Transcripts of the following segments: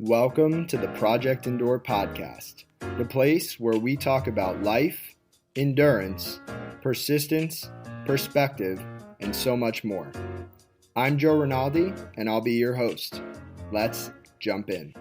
Welcome to the Project Endure podcast, the place where we talk about life, endurance, persistence, perspective, and so much more. I'm Joe Rinaldi, and I'll be your host. Let's jump in.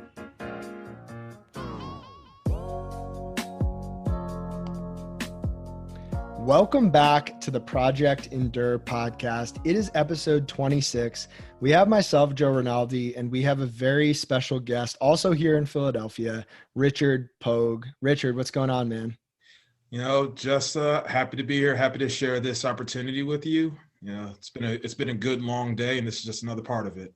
Welcome back to the Project Endure podcast. It is episode 26. We have myself, Joe Rinaldi, and we have a very special guest also here in Philadelphia, Richard Pogue. Richard, what's going on, man? Just happy to be here. Happy to share this opportunity with you. It's been a good long day, and this is just another part of it.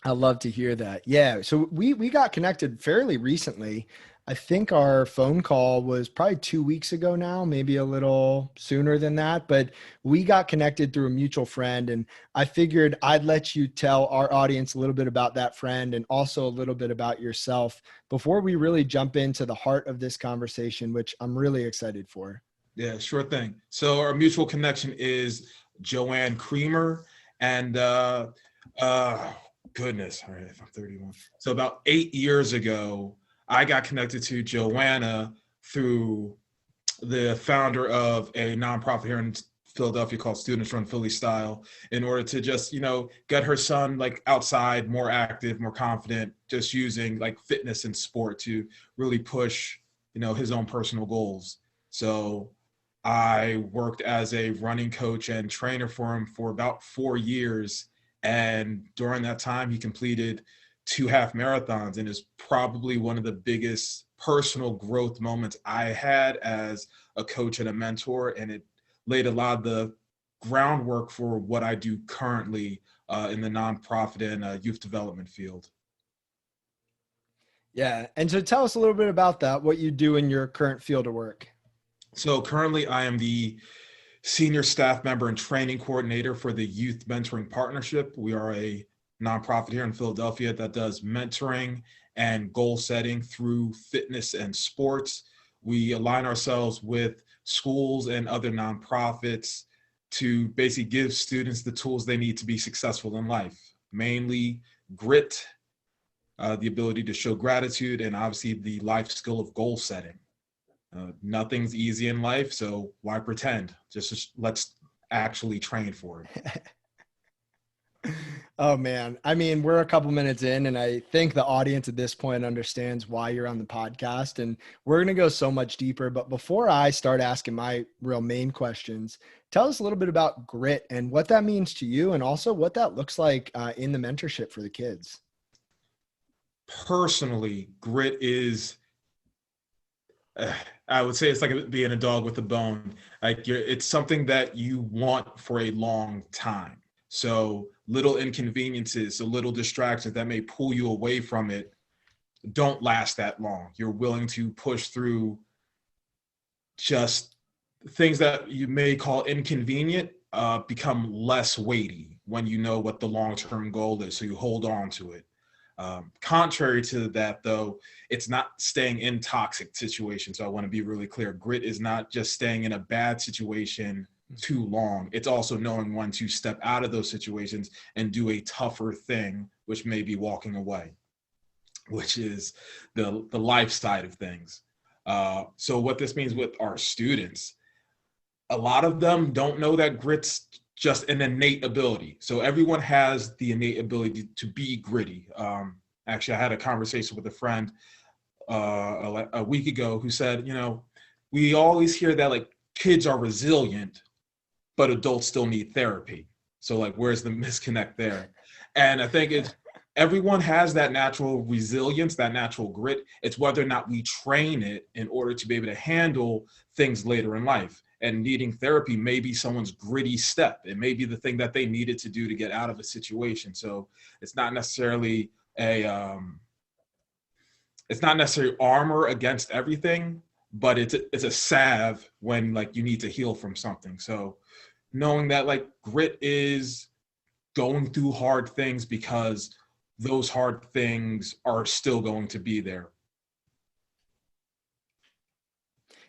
I love to hear that. Yeah. So we got connected fairly recently. I think our phone call was probably 2 weeks ago now, maybe a little sooner than that, but we got connected through a mutual friend, and I figured I'd let you tell our audience a little bit about that friend and also a little bit about yourself before we really jump into the heart of this conversation, which I'm really excited for. Yeah, sure thing. So our mutual connection is Joanne Creamer, and goodness, all right, I'm 31. So about 8 years ago, I got connected to Joanna through the founder of a nonprofit here in Philadelphia called Students Run Philly Style, in order to just, get her son outside, more active, more confident, just using fitness and sport to really push, his own personal goals. So I worked as a running coach and trainer for him for about 4 years. And during that time, he completed 2 half marathons, and is probably one of the biggest personal growth moments I had as a coach and a mentor. And it laid a lot of the groundwork for what I do currently in the nonprofit and youth development field. Yeah. And so tell us a little bit about that, what you do in your current field of work. So currently I am the senior staff member and training coordinator for the Youth Mentoring Partnership. We are a nonprofit here in Philadelphia that does mentoring and goal setting through fitness and sports. We align ourselves with schools and other nonprofits to basically give students the tools they need to be successful in life, mainly grit, the ability to show gratitude, and obviously the life skill of goal setting. Nothing's easy in life, so why pretend? Just let's actually train for it. Oh man. I mean, we're a couple minutes in, and I think the audience at this point understands why you're on the podcast, and we're going to go so much deeper. But before I start asking my real main questions, tell us a little bit about grit and what that means to you, and also what that looks like in the mentorship for the kids. Personally, grit is, I would say it's like being a dog with a bone. It's something that you want for a long time. So little inconveniences, so little distractions that may pull you away from it don't last that long. You're willing to push through just things that you may call inconvenient, become less weighty when you know what the long-term goal is. So you hold on to it. Contrary to that, though, it's not staying in toxic situations. So I want to be really clear. Grit is not just staying in a bad situation too long. It's also knowing when to step out of those situations and do a tougher thing, which may be walking away, which is the life side of things. So what this means with our students, a lot of them don't know that grit's just an innate ability. So everyone has the innate ability to be gritty. Actually, I had a conversation with a friend a week ago who said, we always hear that kids are resilient, but adults still need therapy. So where's the disconnect there? And I think everyone has that natural resilience, that natural grit. It's whether or not we train it in order to be able to handle things later in life. And needing therapy may be someone's gritty step. It may be the thing that they needed to do to get out of a situation. So it's not necessarily armor against everything, but it's a salve when you need to heal from something. So knowing that grit is going through hard things because those hard things are still going to be there.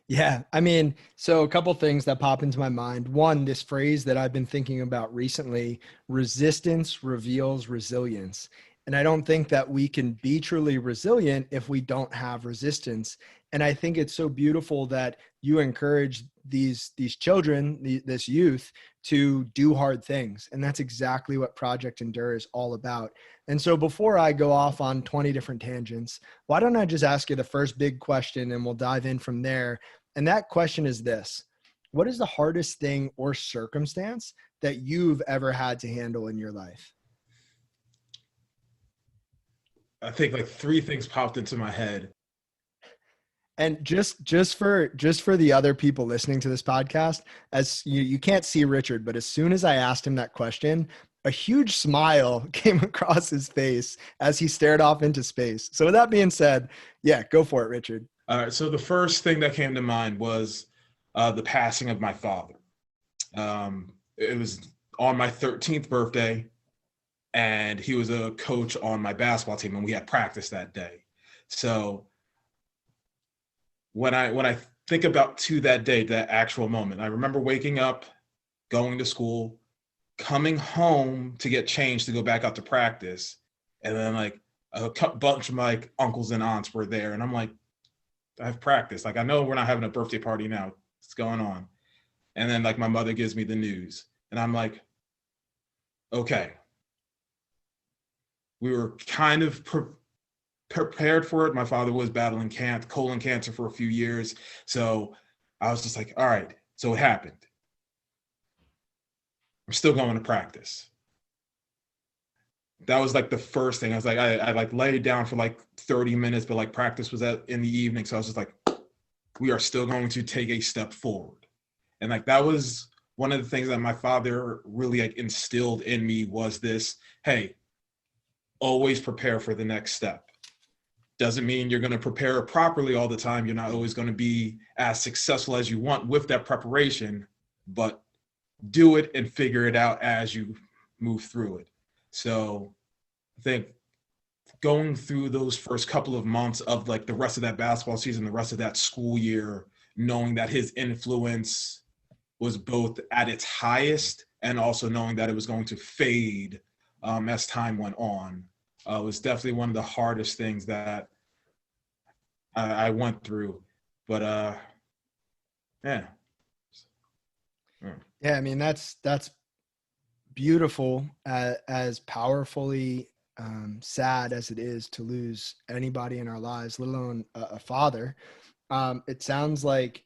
Yeah. I mean, so a couple things that pop into my mind. One, this phrase that I've been thinking about recently, resistance reveals resilience. And I don't think that we can be truly resilient if we don't have resistance. And I think it's so beautiful that you encourage these children, this youth, to do hard things. And that's exactly what Project Endure is all about. And so before I go off on 20 different tangents, why don't I just ask you the first big question and we'll dive in from there. And that question is this: what is the hardest thing or circumstance that you've ever had to handle in your life? I think like three things popped into my head. And just for the other people listening to this podcast, as you can't see Richard, but as soon as I asked him that question, a huge smile came across his face as he stared off into space. So with that being said, yeah, go for it, Richard. All right. So the first thing that came to mind was the passing of my father. It was on my 13th birthday, and he was a coach on my basketball team, and we had practice that day. So when I think about to that day, that actual moment, I remember waking up, going to school, coming home to get changed to go back out to practice, and then like a bunch of my uncles and aunts were there, and I'm like, I have practice. Like, I know we're not having a birthday party now. What's going on? And then like my mother gives me the news, and I'm like, okay. We were kind of prepared for it. My father was battling colon cancer for a few years. So I was just like, all right, so it happened. I'm still going to practice. That was like the first thing. I was like, I like laid down for like 30 minutes, but like practice was in the evening. So I was just like, we are still going to take a step forward. And like, that was one of the things that my father really like instilled in me was this, hey, always prepare for the next step. Doesn't mean you're going to prepare properly all the time. You're not always going to be as successful as you want with that preparation, but do it and figure it out as you move through it. So I think going through those first couple of months of like the rest of that basketball season, the rest of that school year, knowing that his influence was both at its highest and also knowing that it was going to fade as time went on, was definitely one of the hardest things that I went through. But yeah. Yeah, I mean, that's beautiful, as powerfully sad as it is to lose anybody in our lives, let alone a father. It sounds like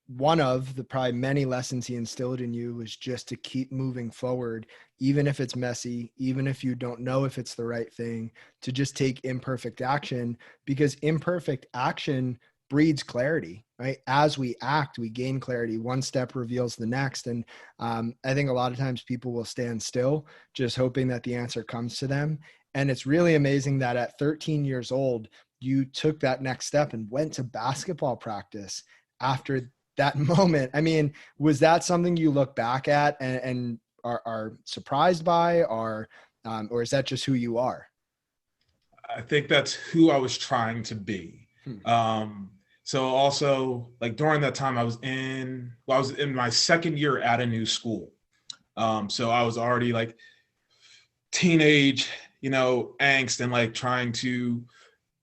one of the probably many lessons he instilled in you was just to keep moving forward, even if it's messy, even if you don't know if it's the right thing, to just take imperfect action, because imperfect action breeds clarity, right? As we act, we gain clarity. One step reveals the next. And I think a lot of times people will stand still, just hoping that the answer comes to them. And it's really amazing that at 13 years old, you took that next step and went to basketball practice after that moment. I mean, was that something you look back at and are surprised by, or is that just who you are? I think that's who I was trying to be. So also like during that time I was in my second year at a new school. So I was already like teenage, angst and like trying to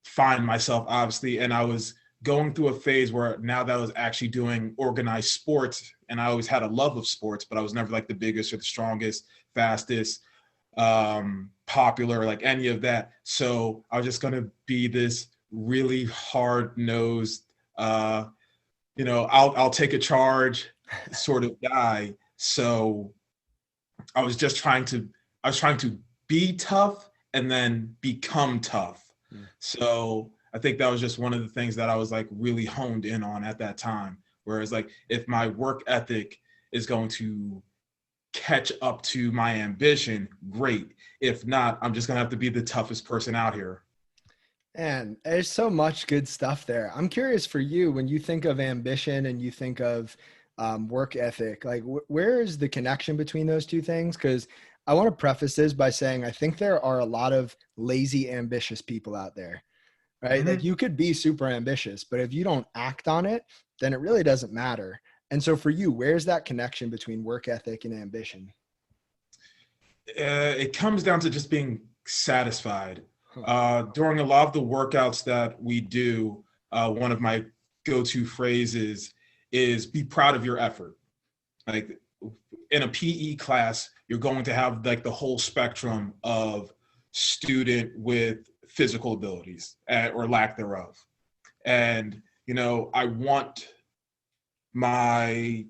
find myself, obviously. And I was going through a phase where now that I was actually doing organized sports, and I always had a love of sports, but I was never like the biggest or the strongest, fastest, popular, like any of that. So I was just going to be this really hard-nosed, I'll take a charge sort of guy. So I was trying to be tough and then become tough. So I think that was just one of the things that I was like really honed in on at that time. Whereas like if my work ethic is going to catch up to my ambition, great. If not, I'm just going to have to be the toughest person out here. And there's so much good stuff there. I'm curious for you, when you think of ambition and you think of work ethic, like where is the connection between those two things? Because I want to preface this by saying I think there are a lot of lazy, ambitious people out there, right? Mm-hmm. Like you could be super ambitious, but if you don't act on it, then it really doesn't matter. And so for you, where's that connection between work ethic and ambition? It comes down to just being satisfied. Huh. During a lot of the workouts that we do, one of my go-to phrases is be proud of your effort. Like in a PE class, you're going to have like the whole spectrum of student with physical abilities or lack thereof. And, I want my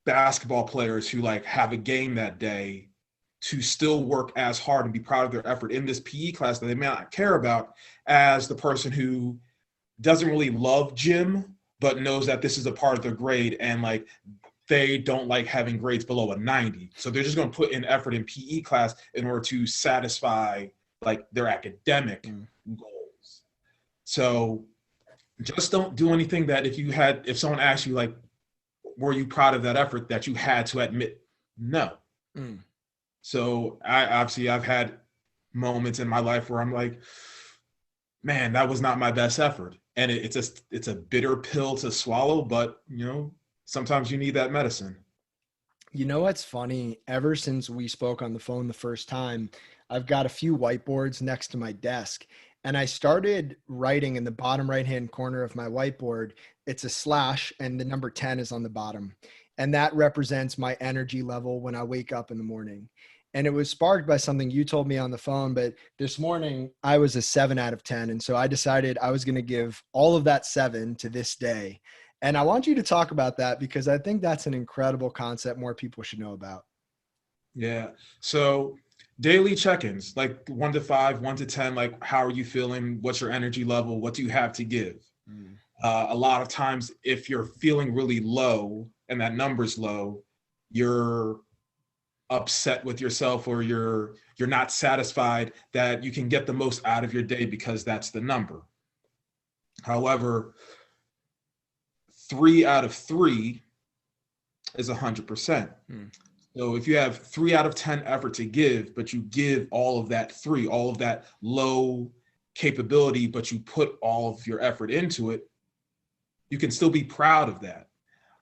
basketball players who like have a game that day to still work as hard and be proud of their effort in this PE class that they may not care about as the person who doesn't really love gym, but knows that this is a part of their grade and like they don't like having grades below a 90. So they're just going to put in effort in PE class in order to satisfy like their academic goals. So just don't do anything that if someone asked you like, were you proud of that effort, that you had to admit no. So I've had moments in my life where I'm like, man, that was not my best effort. And it's a bitter pill to swallow, but sometimes you need that medicine. You know what's funny? Ever since we spoke on the phone the first time, I've got a few whiteboards next to my desk. And I started writing in the bottom right-hand corner of my whiteboard. It's a slash and the number 10 is on the bottom. And that represents my energy level when I wake up in the morning. And it was sparked by something you told me on the phone, but this morning I was a 7 out of 10. And so I decided I was going to give all of that 7 to this day. And I want you to talk about that because I think that's an incredible concept more people should know about. Yeah. So daily check-ins, like 1 to 5, 1 to 10, like how are you feeling? What's your energy level? What do you have to give? A lot of times if you're feeling really low and that number's low, you're upset with yourself or you're not satisfied that you can get the most out of your day because that's the number. However, 3 out of 3 is 100%. So if you have 3 out of 10 effort to give, but you give all of that 3, all of that low capability, but you put all of your effort into it, you can still be proud of that.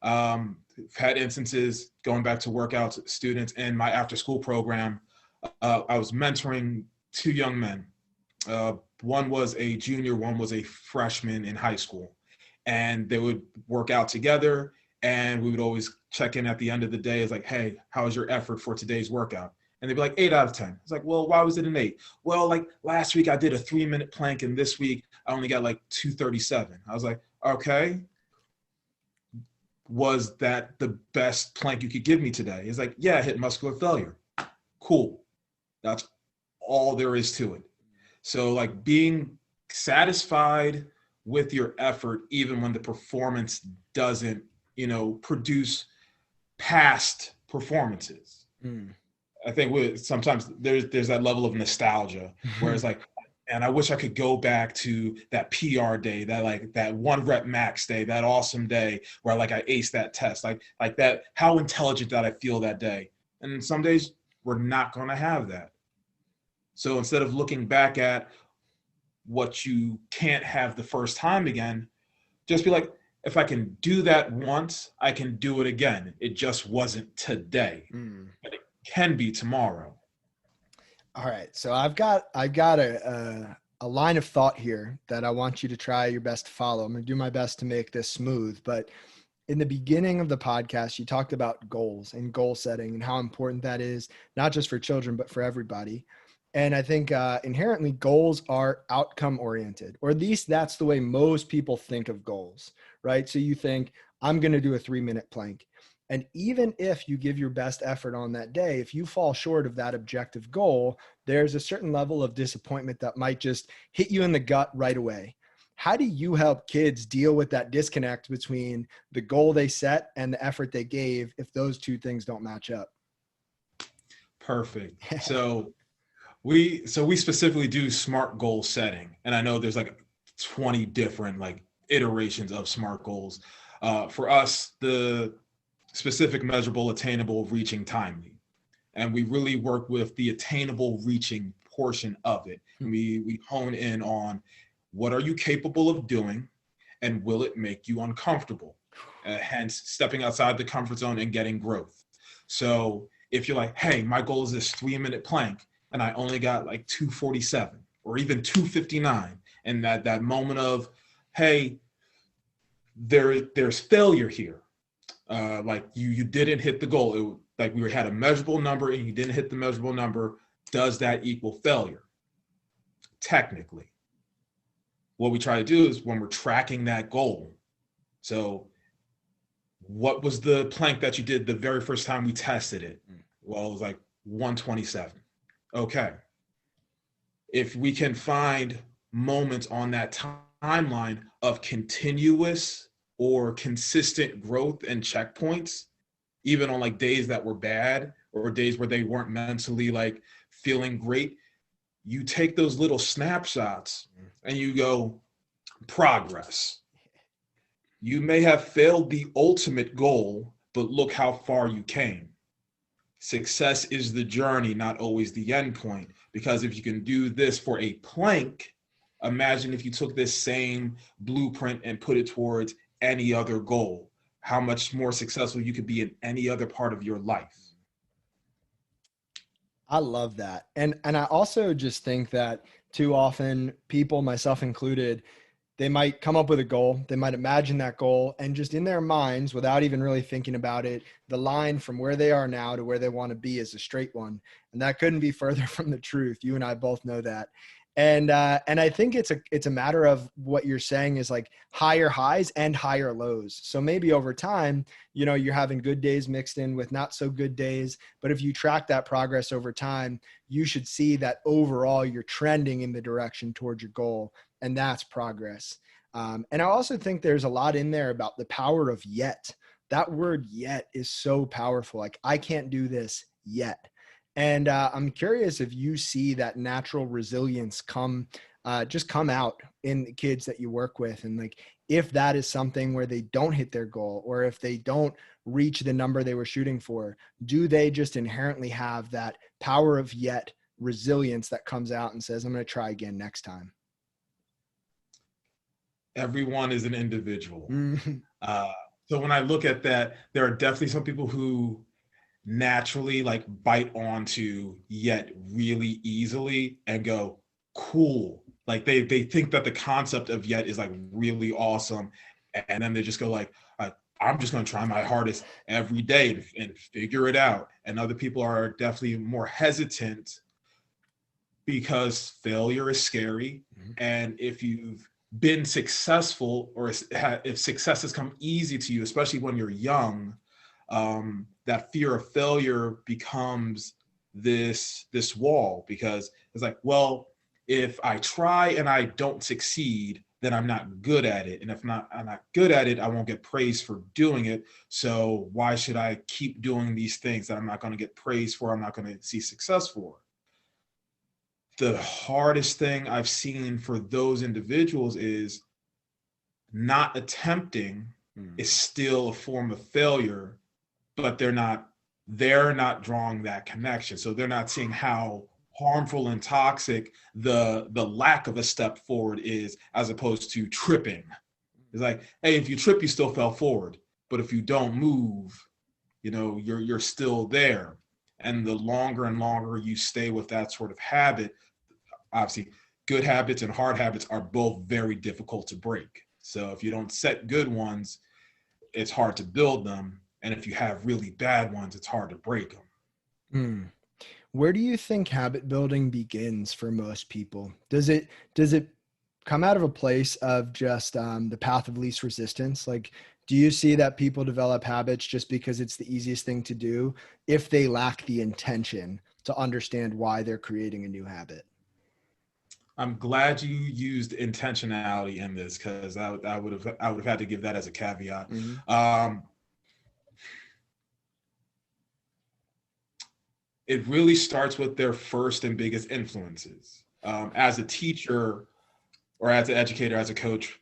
I've had instances going back to workouts, students in my after school program. I was mentoring 2 young men. One was a junior, one was a freshman in high school. And they would work out together and we would always check in at the end of the day. It's like, hey, how was your effort for today's workout? And they'd be like 8 out of 10. It's like, well, why was it an 8? Well, like last week I did a 3-minute plank and this week I only got like 237. I was like, okay, was that the best plank you could give me today? It's like, yeah, I hit muscular failure. Cool. That's all there is to it. So like being satisfied with your effort, even when the performance doesn't, produce past performances. I think sometimes there's that level of nostalgia where it's like, and I wish I could go back to that PR day, that 1 rep max day, that awesome day where like I aced that test, like that, how intelligent that I feel that day. And some days we're not going to have that. So instead of looking back at what you can't have the first time again, just be like, if I can do that once, I can do it again. It just wasn't today, but it can be tomorrow. All right. So I've got a line of thought here that I want you to try your best to follow. I'm going to do my best to make this smooth, but in the beginning of the podcast, you talked about goals and goal setting and how important that is, not just for children, but for everybody. And I think inherently goals are outcome oriented, or at least that's the way most people think of goals, right? So you think, I'm going to do a 3-minute plank. And even if you give your best effort on that day, if you fall short of that objective goal, there's a certain level of disappointment that might just hit you in the gut right away. How do you help kids deal with that disconnect between the goal they set and the effort they gave if those two things don't match up? Perfect. So we specifically do SMART goal setting. And I know there's like 20 different like iterations of SMART goals. For us, the specific, measurable, attainable, reaching, timely. And we really work with the attainable, reaching portion of it. And we hone in on what are you capable of doing and will it make you uncomfortable? Hence, stepping outside the comfort zone and getting growth. So if you're like, hey, my goal is this 3-minute plank, and I only got like 247 or even 259. And that moment of, hey, there's failure here. Like you didn't hit the goal. Like we had a measurable number and you didn't hit the measurable number. Does that equal failure? Technically. What we try to do is when we're tracking that goal. So what was the plank that you did the very first time we tested it? Well, it was like 127. Okay. If we can find moments on that timeline of continuous or consistent growth and checkpoints, even on like days that were bad or days where they weren't mentally like feeling great, you take those little snapshots and you go, progress. You may have failed the ultimate goal, but look how far you came. Success is the journey, not always the end point. Because if you can do this for a plank, imagine if you took this same blueprint and put it towards any other goal, how much more successful you could be in any other part of your life. I love that. And I also just think that too often people, myself included, they might come up with a goal, they might imagine that goal, and just in their minds, without even really thinking about it, the line from where they are now to where they want to be is a straight one. And that couldn't be further from the truth. You and I both know that. And I think it's a matter of what you're saying is like higher highs and higher lows. So maybe over time, you know, you're having good days mixed in with not so good days. But if you track that progress over time, you should see that overall you're trending in the direction towards your goal. And that's progress. And I also think there's a lot in there about the power of yet. That word yet is so powerful. Like, I can't do this yet. And I'm curious if you see that natural resilience come out in the kids that you work with. And like, if that is something where they don't hit their goal, or if they don't reach the number they were shooting for, do they just inherently have that power of yet resilience that comes out and says, I'm going to try again next time? Everyone is an individual. Mm-hmm. So when I look at that, there are definitely some people who naturally like bite onto yet really easily and go, cool. Like they think that the concept of yet is like really awesome. And then they just go like, I'm just going to try my hardest every day and figure it out. And other people are definitely more hesitant because failure is scary. Mm-hmm. And if you've been successful, or if success has come easy to you, especially when you're young, that fear of failure becomes this wall, because it's like, well, if I try and I don't succeed, then I'm not good at it. And if I'm not good at it, I won't get praised for doing it. So why should I keep doing these things that I'm not going to get praised for, I'm not going to see success for? The hardest thing I've seen for those individuals is not attempting is still a form of failure, but they're not drawing that connection. So they're not seeing how harmful and toxic the lack of a step forward is, as opposed to tripping. It's like, hey, if you trip, you still fell forward. But if you don't move, you know, you're still there. And the longer and longer you stay with that sort of habit, obviously good habits and hard habits are both very difficult to break. So if you don't set good ones, it's hard to build them. And if you have really bad ones, it's hard to break them. Where do you think habit building begins for most people? Does it come out of a place of just the path of least resistance? Like, do you see that people develop habits just because it's the easiest thing to do if they lack the intention to understand why they're creating a new habit? I'm glad you used intentionality in this, because I would have had to give that as a caveat. Mm-hmm. It really starts with their first and biggest influences. As a teacher, or as an educator, as a coach,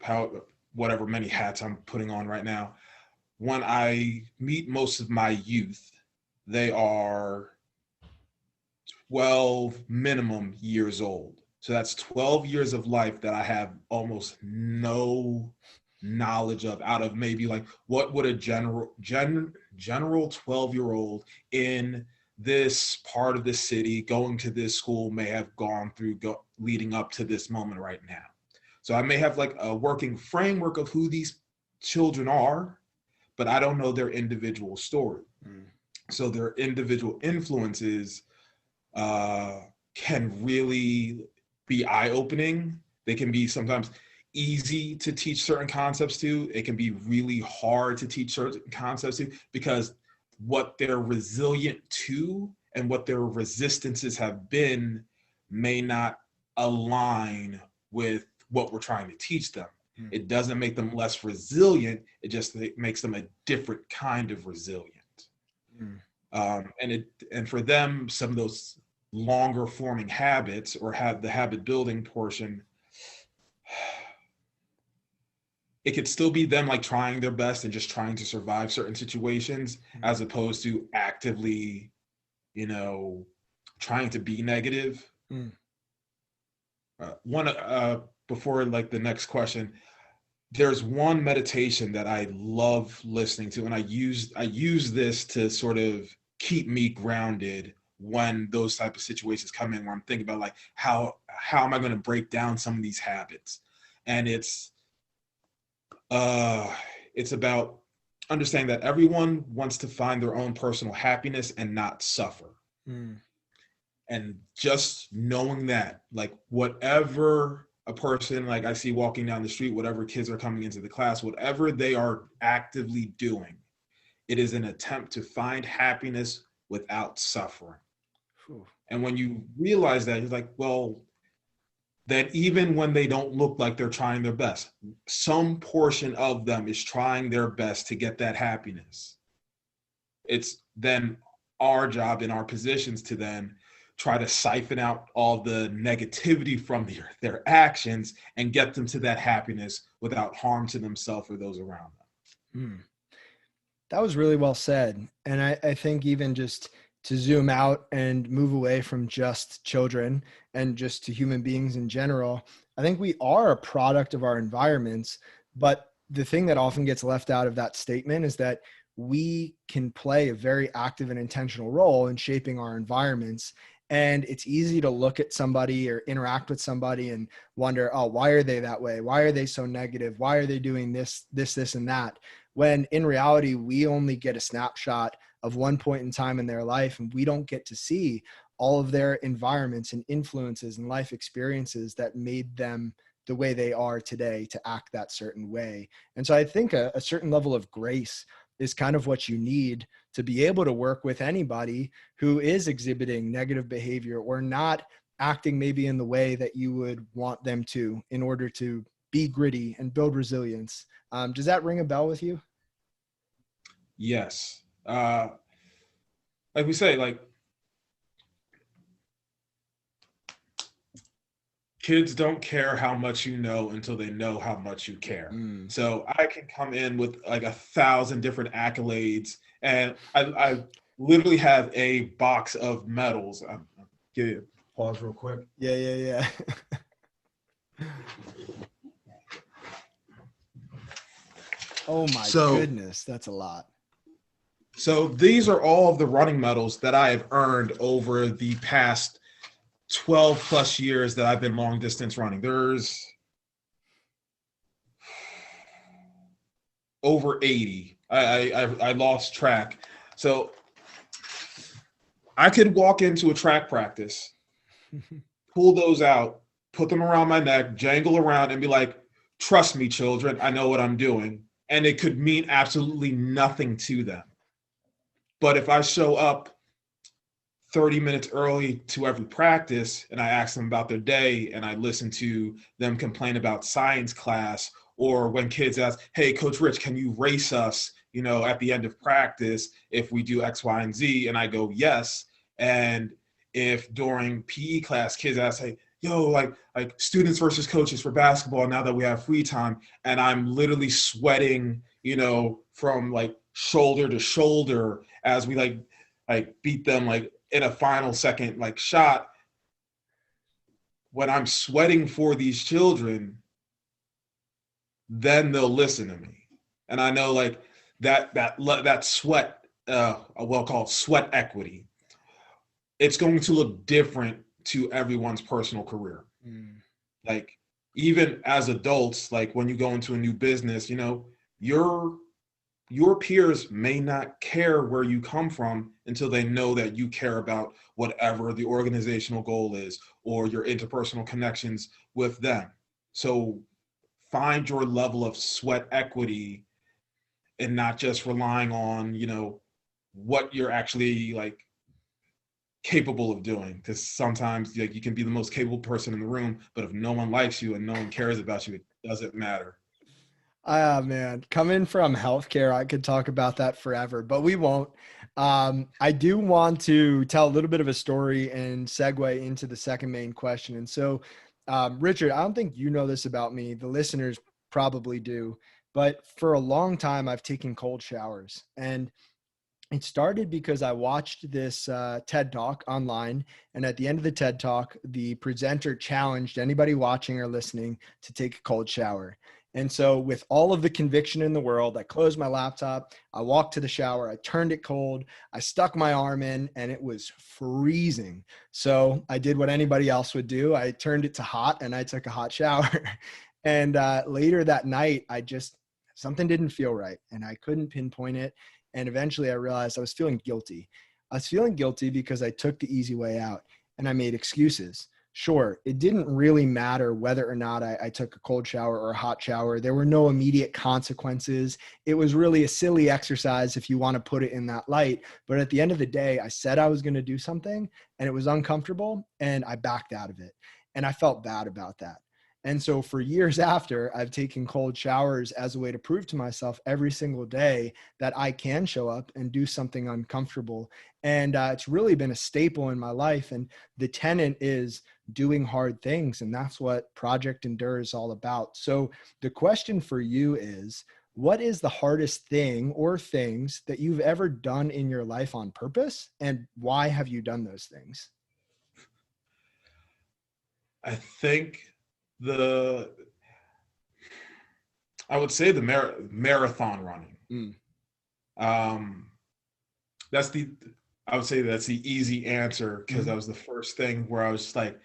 whatever many hats I'm putting on right now, when I meet most of my youth, they are 12 minimum years old. So that's 12 years of life that I have almost no knowledge of, out of maybe like what would a general 12-year-old in this part of the city, going to this school may have gone through leading up to this moment right now. So I may have like a working framework of who these children are, but I don't know their individual story. So their individual influences can really be eye-opening. They can be sometimes easy to teach certain concepts to. It can be really hard to teach certain concepts to, because what they're resilient to and what their resistances have been may not align with what we're trying to teach them. It doesn't make them less resilient. It just makes them a different kind of resilient. And for them, some of those longer forming habits, or have the habit building portion, it could still be them like trying their best and just trying to survive certain situations, as opposed to actively, trying to be negative. Before like the next question, there's one meditation that I love listening to, and I use this to sort of keep me grounded when those type of situations come in, where I'm thinking about like how am I going to break down some of these habits. And it's about understanding that everyone wants to find their own personal happiness and not suffer. And just knowing that, like, whatever a person, like I see walking down the street, whatever kids are coming into the class, whatever they are actively doing, it is an attempt to find happiness without suffering. And when you realize that, you're like, well, that even when they don't look like they're trying their best, some portion of them is trying their best to get that happiness. It's then our job in our positions to then try to siphon out all the negativity from their actions and get them to that happiness without harm to themselves or those around them. That was really well said. And I think even just to zoom out and move away from just children and just to human beings in general, I think we are a product of our environments. But the thing that often gets left out of that statement is that we can play a very active and intentional role in shaping our environments. And it's easy to look at somebody or interact with somebody and wonder, oh, why are they that way? Why are they so negative? Why are they doing this, and that? When in reality, we only get a snapshot of one point in time in their life, and we don't get to see all of their environments and influences and life experiences that made them the way they are today to act that certain way. And so I think a certain level of grace is kind of what you need to be able to work with anybody who is exhibiting negative behavior or not acting maybe in the way that you would want them to, in order to be gritty and build resilience. Does that ring a bell with you? Yes. Like we say, like, kids don't care how much you know until they know how much you care. So I can come in with like 1,000 different accolades, and I literally have a box of medals. I'll give you a pause real quick. Yeah. Oh my goodness, that's a lot. So these are all of the running medals that I have earned over the past 12 plus years that I've been long distance running. There's over 80. I lost track. So I could walk into a track practice, pull those out, put them around my neck, jangle around, and be like, trust me, children, I know what I'm doing. And it could mean absolutely nothing to them. But if I show up 30 minutes early to every practice and I ask them about their day, and I listen to them complain about science class, or when kids ask, hey, Coach Rich, can you race us, at the end of practice if we do X, Y, and Z? And I go, yes. And if during PE class, kids ask, hey, yo, like students versus coaches for basketball now that we have free time, and I'm literally sweating, from like shoulder to shoulder as we like beat them like in a final second like shot. When I'm sweating for these children, then they'll listen to me. And I know like that sweat, well called sweat equity. it's going to look different to everyone's personal career. Like even as adults, like when you go into a new business, you know, your peers may not care where you come from until they know that you care about whatever the organizational goal is or your interpersonal connections with them. So find your level of sweat equity and not just relying on, you know, what you're actually like capable of doing, because sometimes like you can be the most capable person in the room, but if no one likes you and no one cares about you, it doesn't matter. Ah, man, coming from healthcare, I could talk about that forever, but we won't. I do want to tell a little bit of a story and segue into the second main question. And so, Richard, I don't think you know this about me. The listeners probably do, but for a long time, I've taken cold showers. And it started because I watched this TED Talk online. And at the end of the TED Talk, the presenter challenged anybody watching or listening to take a cold shower. And so, with all of the conviction in the world, I closed my laptop, I walked to the shower, I turned it cold, I stuck my arm in, and it was freezing. So, I did what anybody else would do. I turned it to hot and I took a hot shower. And later that night, something didn't feel right and I couldn't pinpoint it. And eventually I realized I was feeling guilty. I was feeling guilty because I took the easy way out and I made excuses. Sure, it didn't really matter whether or not I took a cold shower or a hot shower. There were no immediate consequences. It was really a silly exercise if you want to put it in that light. But at the end of the day, I said I was going to do something and it was uncomfortable and I backed out of it. And I felt bad about that. And so for years after, I've taken cold showers as a way to prove to myself every single day that I can show up and do something uncomfortable. And it's really been a staple in my life. And the tenet is doing hard things. And that's what Project Endure is all about. So the question for you is, what is the hardest thing or things that you've ever done in your life on purpose? And why have you done those things? I think the I would say the marathon running. Mm. Um, that's the I would say that's the easy answer because that Mhm. was the first thing where I was just like,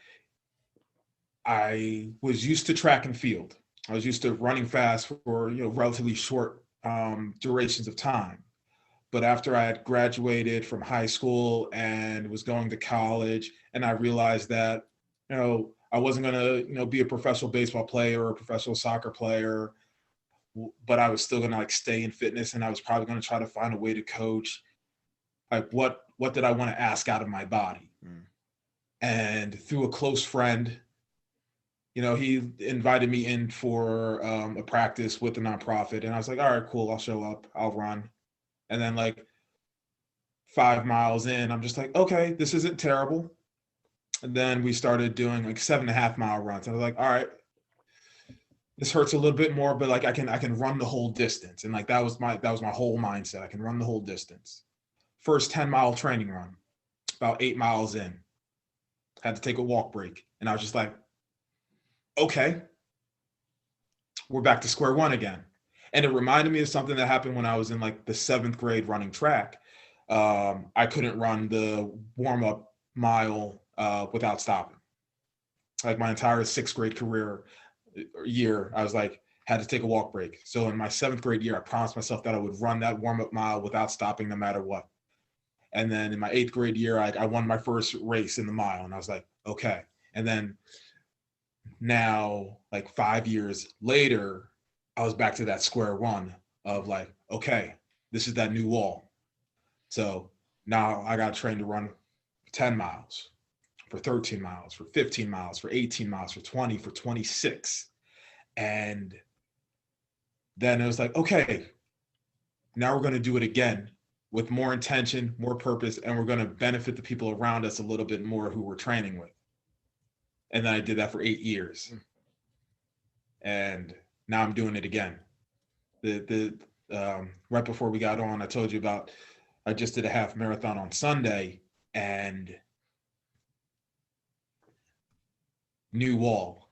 I was used to track and field. I was used to running fast for relatively short durations of time. But after I had graduated from high school and was going to college, and I realized that I wasn't gonna be a professional baseball player or a professional soccer player, but I was still gonna like stay in fitness, and I was probably gonna try to find a way to coach. Like what did I want to ask out of my body? Mm. And through a close friend, he invited me in for a practice with the nonprofit, and I was like, all right, cool, I'll show up, I'll run. And then like 5 miles in, I'm just like, okay, this isn't terrible. And then we started doing like 7.5 mile runs. I was like, all right, this hurts a little bit more, but like I can run the whole distance. And like that was my whole mindset. I can run the whole distance. First 10-mile training run, about 8 miles in, had to take a walk break. And I was just like, okay, we're back to square one again. And it reminded me of something that happened when I was in like the 7th grade running track. I couldn't run the warm-up mile without stopping. Like my entire 6th grade career year, I was like, had to take a walk break. So in my 7th grade year, I promised myself that I would run that warm-up mile without stopping no matter what. And then in my 8th grade year, I won my first race in the mile. And I was like, okay. And then now, like 5 years later, I was back to that square one of like, okay, this is that new wall. So now I got trained to run 10 miles, for 13 miles, for 15 miles, for 18 miles, for 20, for 26. And then it was like, okay, now we're going to do it again with more intention, more purpose, and we're going to benefit the people around us a little bit more who we're training with. And then I did that for 8 years. And now I'm doing it again. Right before we got on, I told you about, I just did a half marathon on Sunday, and new wall.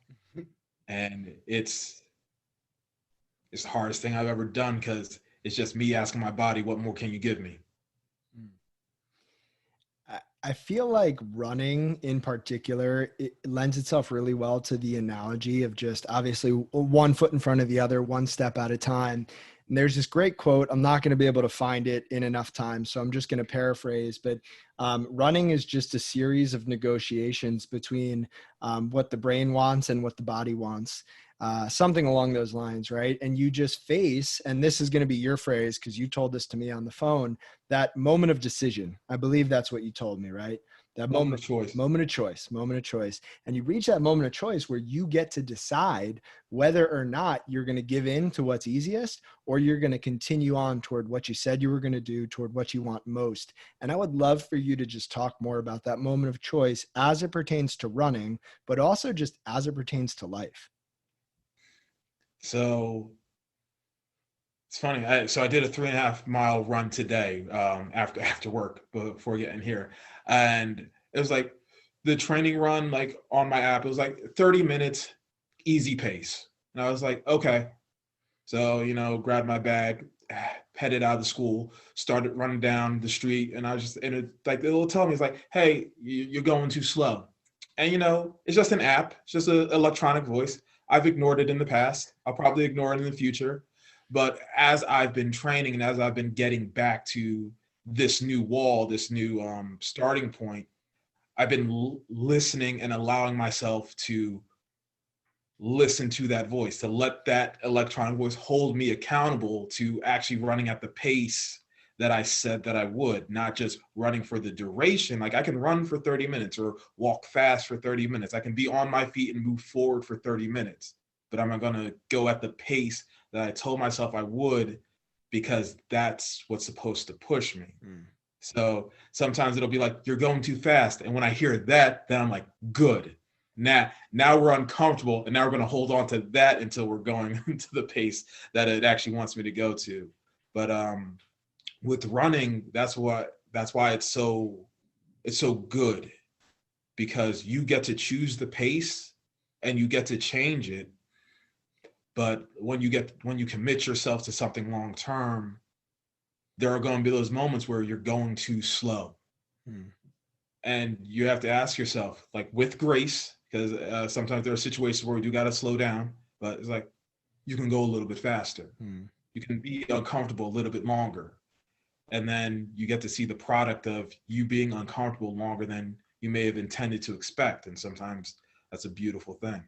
And it's the hardest thing I've ever done because it's just me asking my body, what more can you give me? I feel like running in particular, it lends itself really well to the analogy of just obviously one foot in front of the other, one step at a time. And there's this great quote. I'm not going to be able to find it in enough time, so I'm just going to paraphrase. But running is just a series of negotiations between what the brain wants and what the body wants. Something along those lines, right? And you just face, and this is going to be your phrase because you told this to me on the phone, that moment of decision. I believe that's what you told me, right? That Moment of choice. moment of choice. And you reach that moment of choice where you get to decide whether or not you're going to give in to what's easiest or you're going to continue on toward what you said you were going to do, toward what you want most. And I would love for you to just talk more about that moment of choice as it pertains to running, but also just as it pertains to life. So it's funny. So I did a 3.5 mile run today after work before getting here, and it was like the training run like on my app. It was like 30 minutes, easy pace, and I was like, okay. So grabbed my bag, headed out of the school, started running down the street, and I was just like it'll tell me it's like, hey, you're going too slow, and it's just an app, it's just an electronic voice. I've ignored it in the past. I'll probably ignore it in the future. But as I've been training and as I've been getting back to this new wall, this new starting point, I've been listening and allowing myself to listen to that voice, to let that electronic voice hold me accountable to actually running at the pace that I said that I would, not just running for the duration. Like I can run for 30 minutes or walk fast for 30 minutes. I can be on my feet and move forward for 30 minutes, but I'm going to go at the pace that I told myself I would because that's what's supposed to push me. So sometimes it'll be like, you're going too fast. And when I hear that, then I'm like, good. Now we're uncomfortable, and now we're going to hold on to that until we're going to the pace that it actually wants me to go to. But with running, that's why it's so good, because you get to choose the pace and you get to change it. But when you commit yourself to something long term, there are going to be those moments where you're going too slow. And you have to ask yourself, like, with grace, because sometimes there are situations where we do got to slow down, but it's like you can go a little bit faster. You can be uncomfortable a little bit longer. And then you get to see the product of you being uncomfortable longer than you may have intended to expect. And sometimes that's a beautiful thing.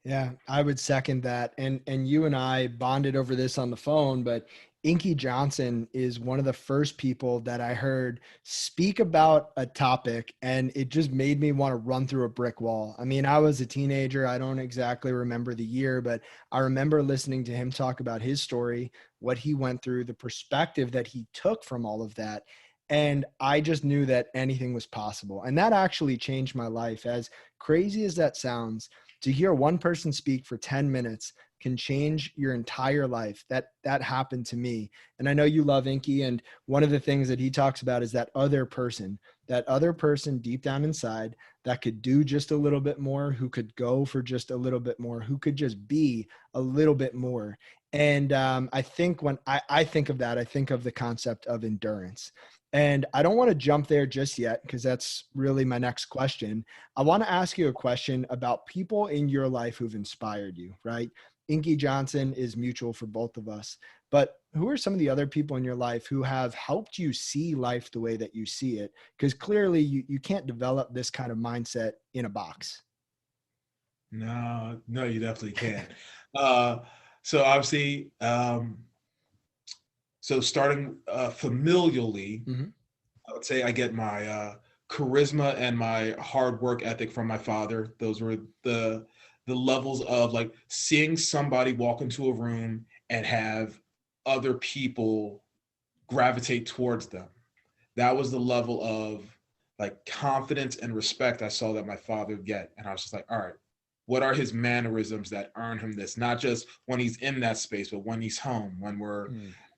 Yeah, I would second that. And you and I bonded over this on the phone, but Inky Johnson is one of the first people that I heard speak about a topic, and it just made me want to run through a brick wall. I mean, I was a teenager. I don't exactly remember the year, but I remember listening to him talk about his story, what he went through, the perspective that he took from all of that. And I just knew that anything was possible. And that actually changed my life. As crazy as that sounds, to hear one person speak for 10 minutes can change your entire life. That happened to me. And I know you love Inky. And one of the things that he talks about is that other person deep down inside that could do just a little bit more, who could go for just a little bit more, who could just be a little bit more. And I think when I think of that, I think of the concept of endurance. And I don't want to jump there just yet, because that's really my next question. I want to ask you a question about people in your life who've inspired you, right? Inky Johnson is mutual for both of us, but who are some of the other people in your life who have helped you see life the way that you see it? Because clearly you can't develop this kind of mindset in a box. No, you definitely can't. So obviously, so starting familially, Mm-hmm. I would say I get my charisma and my hard work ethic from my father. Those were the levels of like seeing somebody walk into a room and have other people gravitate towards them. That was the level of like confidence and respect I saw that my father would get. And I was just like, all right, what are his mannerisms that earn him this? Not just when he's in that space, but when he's home, when we're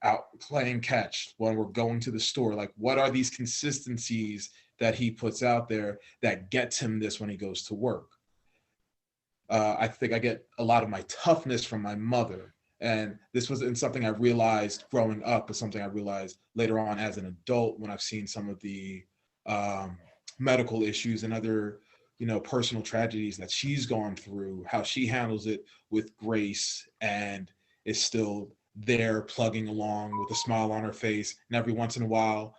out playing catch, when we're going to the store. Like, what are these consistencies that he puts out there that gets him this when he goes to work? I think I get a lot of my toughness from my mother. And this wasn't something I realized growing up, but something I realized later on as an adult when I've seen some of the medical issues and other, personal tragedies that she's gone through, how she handles it with grace and is still there plugging along with a smile on her face. And every once in a while,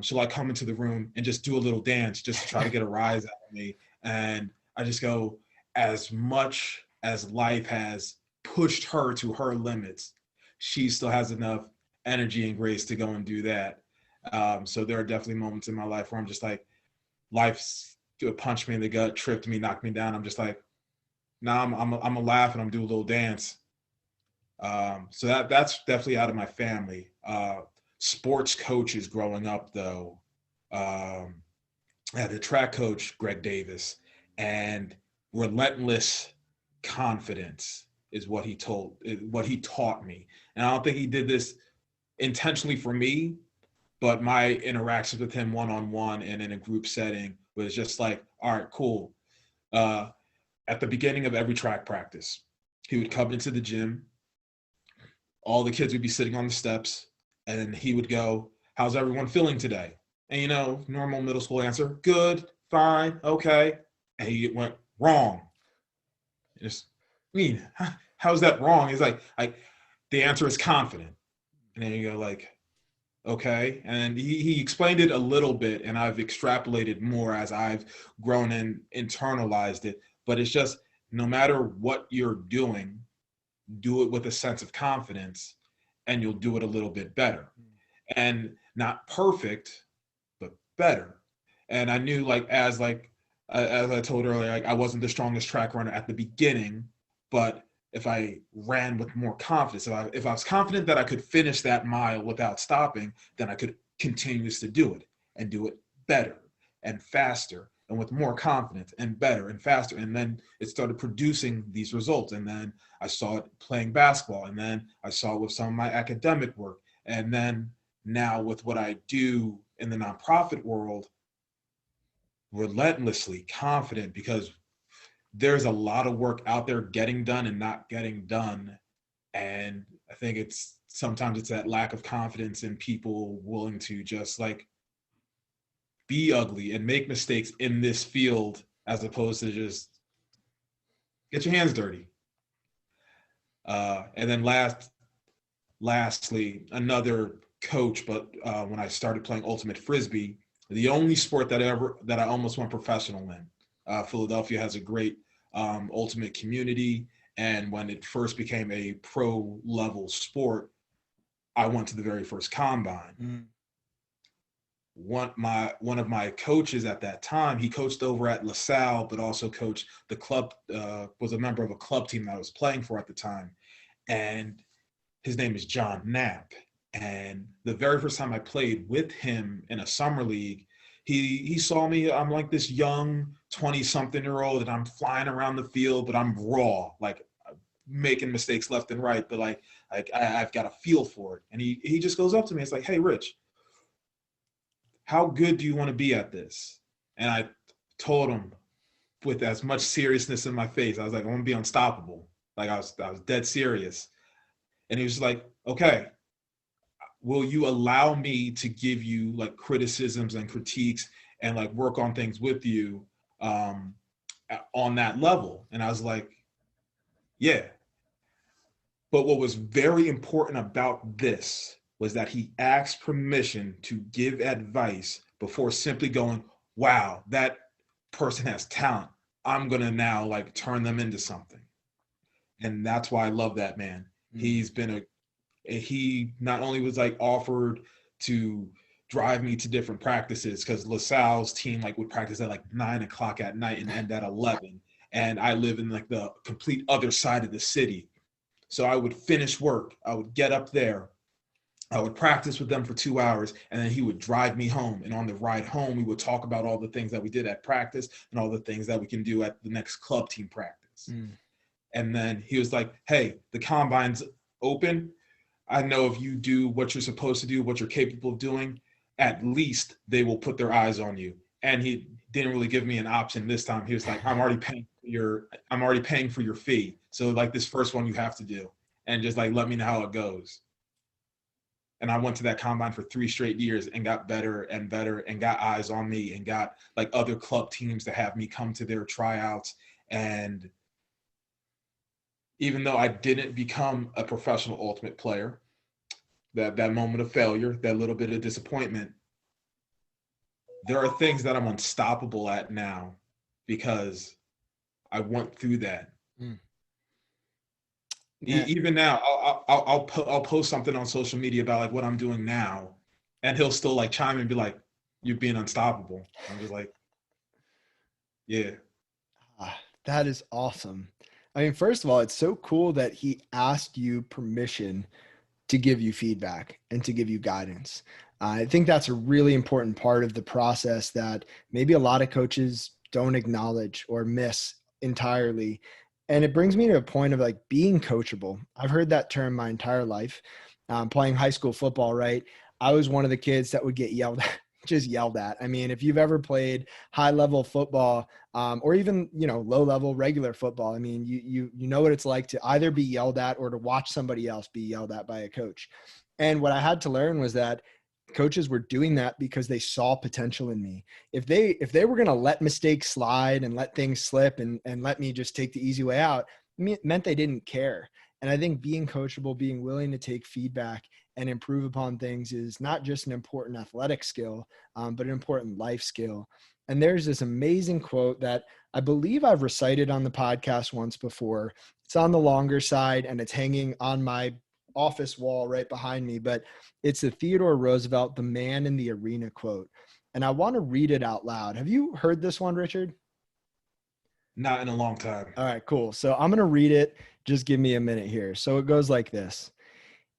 she'll like come into the room and just do a little dance just to try to get a rise out of me. And I just go, as much as life has pushed her to her limits, she still has enough energy and grace to go and do that. So there are definitely moments in my life where I'm just like, life's punched me in the gut, tripped me, knocked me down. I'm just like, nah, I'm gonna laugh and I'm do a little dance. So that's definitely out of my family. Sports coaches growing up though, I had a track coach, Greg Davis, and relentless confidence is what he taught me. And I don't think he did this intentionally for me, but my interactions with him one-on-one and in a group setting was just like, all right, cool. At the beginning of every track practice, he would come into the gym. All the kids would be sitting on the steps, and he would go, how's everyone feeling today? And, normal middle school answer, good, fine, okay. And he went, wrong. Just, how's that wrong? He's like, the answer is confident. And then you go like, okay. And he explained it a little bit, and I've extrapolated more as I've grown and internalized it. But it's just, no matter what you're doing, do it with a sense of confidence, and you'll do it a little bit better. And not perfect, but better. And I knew, as I told earlier, I wasn't the strongest track runner at the beginning, but if I ran with more confidence, if I was confident that I could finish that mile without stopping, then I could continue to do it and do it better and faster and with more confidence and better and faster. And then it started producing these results. And then I saw it playing basketball. And then I saw it with some of my academic work. And then now with what I do in the nonprofit world, relentlessly confident, because there's a lot of work out there getting done and not getting done. And I think sometimes it's that lack of confidence in people willing to just be ugly and make mistakes in this field, as opposed to just get your hands dirty. And then lastly, another coach, but when I started playing ultimate frisbee, the only sport that I almost went professional in. Philadelphia has a great ultimate community, and when it first became a pro level sport, I went to the very first combine. One of my coaches at that time, he coached over at LaSalle, but also coached the club, was a member of a club team that I was playing for at the time, and his name is John Knapp. And the very first time I played with him in a summer league, he saw me. I'm like this young 20-something-year-old, and I'm flying around the field, but I'm raw, making mistakes left and right. But I've got a feel for it. And he just goes up to me. It's like, hey, Rich, how good do you want to be at this? And I told him with as much seriousness in my face, I was like, I want to be unstoppable. I was dead serious. And he was like, okay, will you allow me to give you criticisms and critiques and work on things with you on that level? And I was like, yeah. But what was very important about this was that he asked permission to give advice before simply going, wow, that person has talent. I'm going to now turn them into something. And that's why I love that man. Mm-hmm. He not only was offered to drive me to different practices, because LaSalle's team would practice at 9:00 at night and end at 11. And I live in the complete other side of the city. So I would finish work. I would get up there. I would practice with them for 2 hours, and then he would drive me home. And on the ride home, we would talk about all the things that we did at practice and all the things that we can do at the next club team practice. And then he was like, hey, the combine's open. I know if you do what you're supposed to do, what you're capable of doing, at least they will put their eyes on you. And he didn't really give me an option this time. He was like, I'm already paying for your fee. So this first one you have to do, and just let me know how it goes. And I went to that combine for 3 straight years and got better and better and got eyes on me and got like other club teams to have me come to their tryouts. And even though I didn't become a professional ultimate player, that moment of failure, that little bit of disappointment, there are things that I'm unstoppable at now because I went through that. Mm. Yeah. Even now, I'll post something on social media about like what I'm doing now, and he'll still like chime in and be like, "You're being unstoppable." I'm just like, "Yeah." That is awesome. I mean, first of all, it's so cool that he asked you permission to give you feedback and to give you guidance. I think that's a really important part of the process that maybe a lot of coaches don't acknowledge or miss entirely. And it brings me to a point of like being coachable. I've heard that term my entire life. Playing high school football, right? I was one of the kids that would get yelled at, just yelled at. I mean, if you've ever played high level football, or even, you know, low level regular football, I mean, you know what it's like to either be yelled at or to watch somebody else be yelled at by a coach. And what I had to learn was that coaches were doing that because they saw potential in me. If they were going to let mistakes slide and let things slip and let me just take the easy way out, it meant they didn't care. And I think being coachable, being willing to take feedback and improve upon things is not just an important athletic skill, but an important life skill. And there's this amazing quote that I believe I've recited on the podcast once before. It's on the longer side and it's hanging on my office wall right behind me, but it's the Theodore Roosevelt, "The Man in the Arena" quote. And I want to read it out loud. Have you heard this one, Richard? Not in a long time. All right, cool. So I'm going to read it. Just give me a minute here. So it goes like this.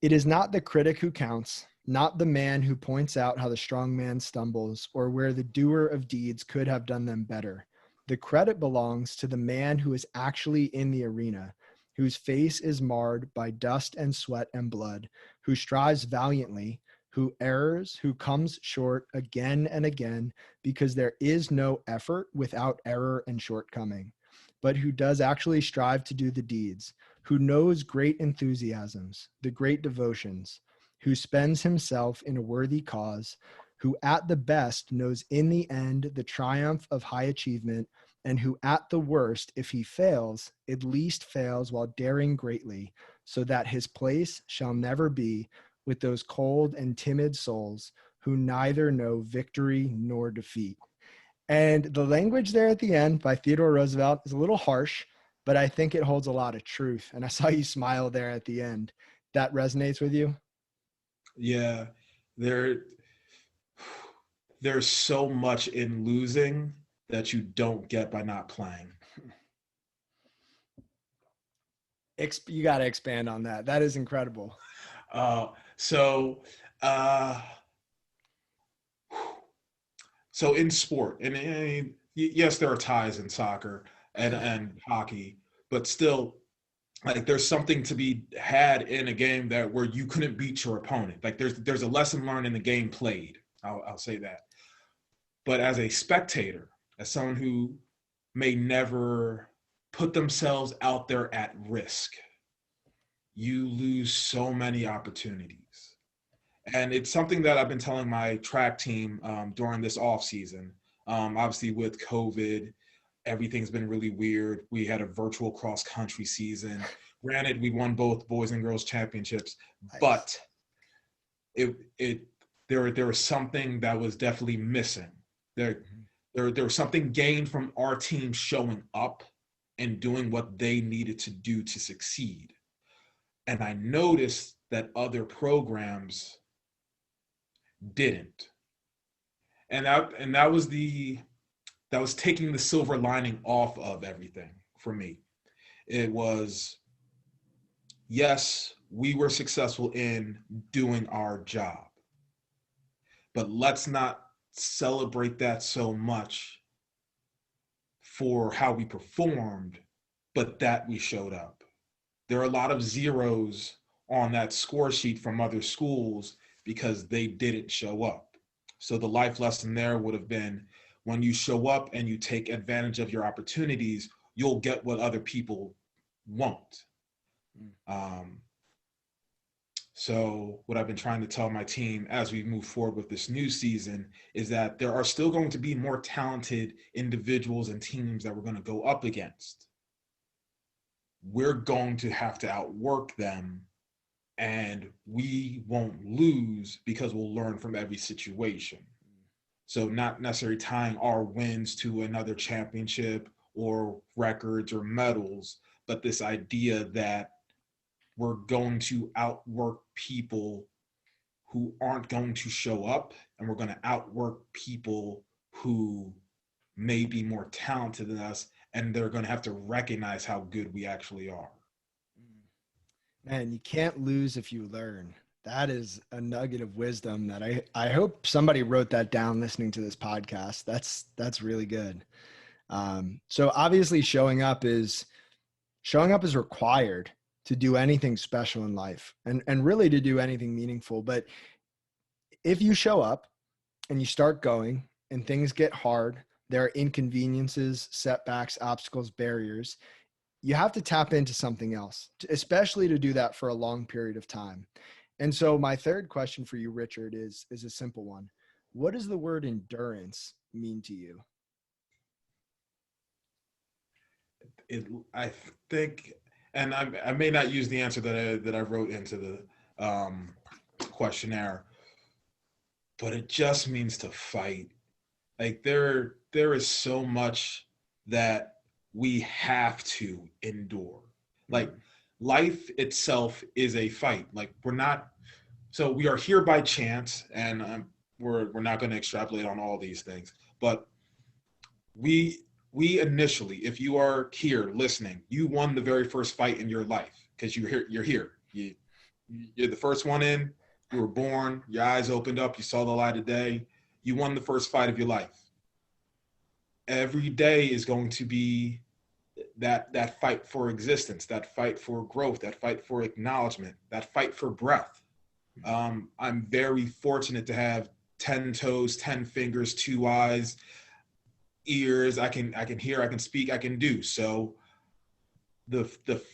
"It is not the critic who counts, not the man who points out how the strong man stumbles or where the doer of deeds could have done them better. The credit belongs to the man who is actually in the arena, whose face is marred by dust and sweat and blood, who strives valiantly, who errs, who comes short again and again, because there is no effort without error and shortcoming, but who does actually strive to do the deeds, who knows great enthusiasms, the great devotions, who spends himself in a worthy cause, who at the best knows in the end the triumph of high achievement, and who at the worst, if he fails, at least fails while daring greatly, so that his place shall never be with those cold and timid souls who neither know victory nor defeat." And the language there at the end by Theodore Roosevelt is a little harsh, but I think it holds a lot of truth. And I saw you smile there at the end. That resonates with you? Yeah, there there's so much in losing that you don't get by not playing. You got to expand on that. That is incredible. Uh, so, uh, so in sport, and yes, there are ties in soccer and hockey, but still, like there's something to be had in a game that where you couldn't beat your opponent. Like there's a lesson learned in the game played. I'll say that. But as a spectator, as someone who may never put themselves out there at risk, you lose so many opportunities. And it's something that I've been telling my track team during this off season. Obviously, with COVID, everything's been really weird. We had a virtual cross country season. Granted, we won both boys and girls championships, Nice. but there was something that was definitely missing. There was something gained from our team showing up and doing what they needed to do to succeed. And I noticed that other programs didn't. And that was taking the silver lining off of everything for me. It was, yes, we were successful in doing our job, but let's not celebrate that so much for how we performed, but that we showed up. There are a lot of zeros on that score sheet from other schools because they didn't show up. So the life lesson there would have been, when you show up and you take advantage of your opportunities, you'll get what other people won't. So what I've been trying to tell my team as we move forward with this new season is that there are still going to be more talented individuals and teams that we're going to go up against. We're going to have to outwork them, and we won't lose because we'll learn from every situation. So not necessarily tying our wins to another championship or records or medals, but this idea that we're going to outwork people who aren't going to show up, and we're going to outwork people who may be more talented than us, and they're going to have to recognize how good we actually are. Man, you can't lose if you learn. That is a nugget of wisdom that I hope somebody wrote that down listening to this podcast. That's really good. So obviously showing up is required to do anything special in life and really to do anything meaningful. But if you show up and you start going and things get hard, there are inconveniences, setbacks, obstacles, barriers. You have to tap into something else, especially to do that for a long period of time. And so my third question for you, Richard, is a simple one. What does the word endurance mean to you? I think, and I may not use the answer that I wrote into the questionnaire, but it just means to fight. Like there is so much that we have to endure. Like life itself is a fight. Like we are here by chance, and we're not going to extrapolate on all these things, but we initially, if you are here listening, you won the very first fight in your life because you're here. You're the first one in. You were born. Your eyes opened up. You saw the light of day. You won the first fight of your life. Every day is going to be that fight for existence, that fight for growth, that fight for acknowledgement, that fight for breath. I'm very fortunate to have 10 toes, 10 fingers, 2 eyes, ears. I can hear, I can speak, I can do. So the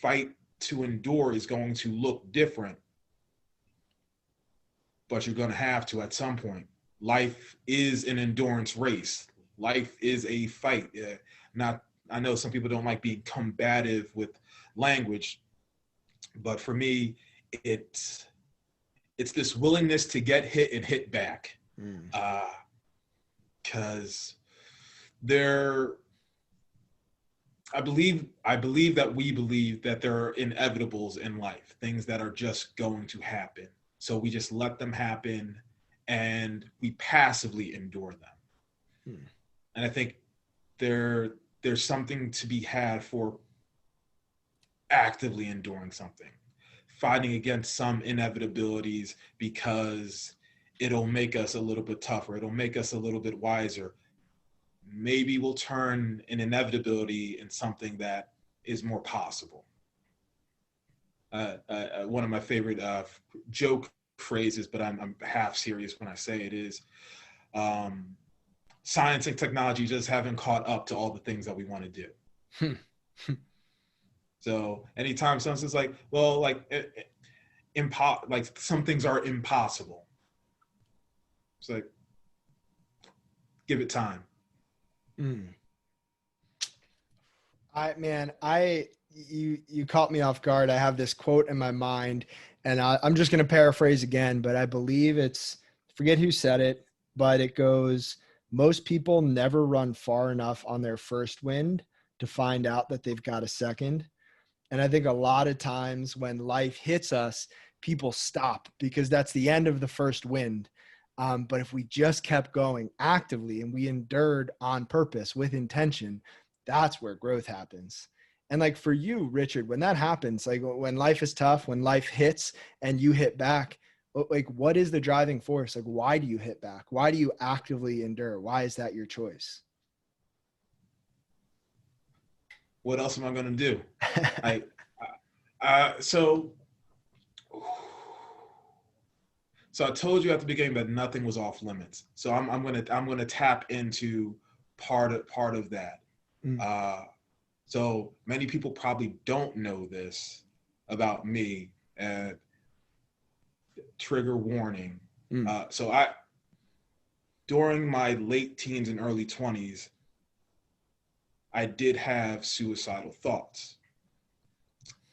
fight to endure is going to look different, but you're going to have to at some point. Life is an endurance race. Life is a fight. I know some people don't like being combative with language, but for me, it's this willingness to get hit and hit back. Because I believe that we believe that there are inevitables in life, things that are just going to happen. So we just let them happen and we passively endure them. And I think there's something to be had for actively enduring something, fighting against some inevitabilities, because it'll make us a little bit tougher. It'll make us a little bit wiser. Maybe we'll turn an inevitability in something that is more possible. One of my favorite joke phrases, but I'm half serious when I say it, is science and technology just haven't caught up to all the things that we want to do. So anytime someone's like, well, like some things are impossible, it's like, give it time. You caught me off guard. I have this quote in my mind, and I'm just going to paraphrase again, but I believe forget who said it, but it goes, most people never run far enough on their first wind to find out that they've got a second. And I think a lot of times when life hits us, people stop because that's the end of the first wind. But if we just kept going actively and we endured on purpose with intention, that's where growth happens. And like for you, Richard, when that happens, like when life is tough, when life hits and you hit back, like what is the driving force? Like, why do you hit back? Why do you actively endure? Why is that your choice? What else am I going to do? So I told you at the beginning that nothing was off limits. So I'm gonna tap into part of that. So many people probably don't know this about me. trigger warning. Mm. So I, during my late teens and early 20s, I did have suicidal thoughts.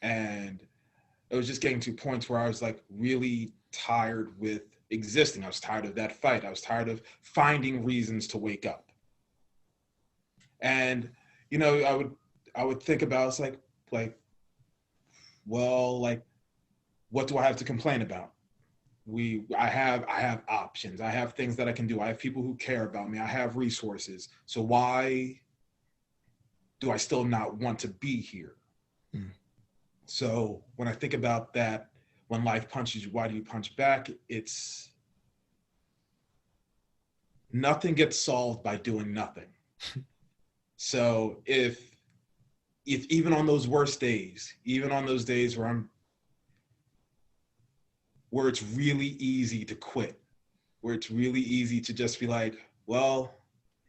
And it was just getting to points where I was like really tired with existing. I was tired of that fight. I was tired of finding reasons to wake up. And, you know, I would think about, it's like, well, like, what do I have to complain about? I have options. I have things that I can do. I have people who care about me. I have resources. So why do I still not want to be here? Mm. So when I think about that, when life punches you, why do you punch back? It's nothing gets solved by doing nothing. So if even on those worst days, even on those days where it's really easy to quit, where it's really easy to just be like, well,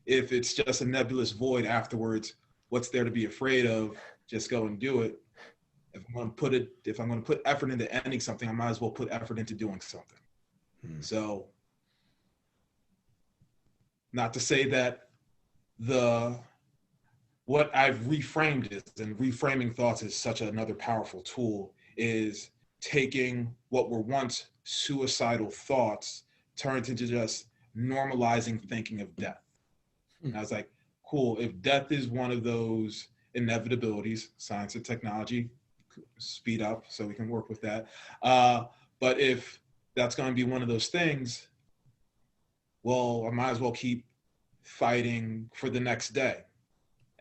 if it's just a nebulous void afterwards, what's there to be afraid of? Just go and do it. If I'm going to put effort into ending something, I might as well put effort into doing something. So, not to say that what I've reframed is, and reframing thoughts is such another powerful tool, is taking what were once suicidal thoughts turned into just normalizing thinking of death. And I was like, cool, if death is one of those inevitabilities, science and technology speed up so we can work with that. But if that's going to be one of those things, well, I might as well keep fighting for the next day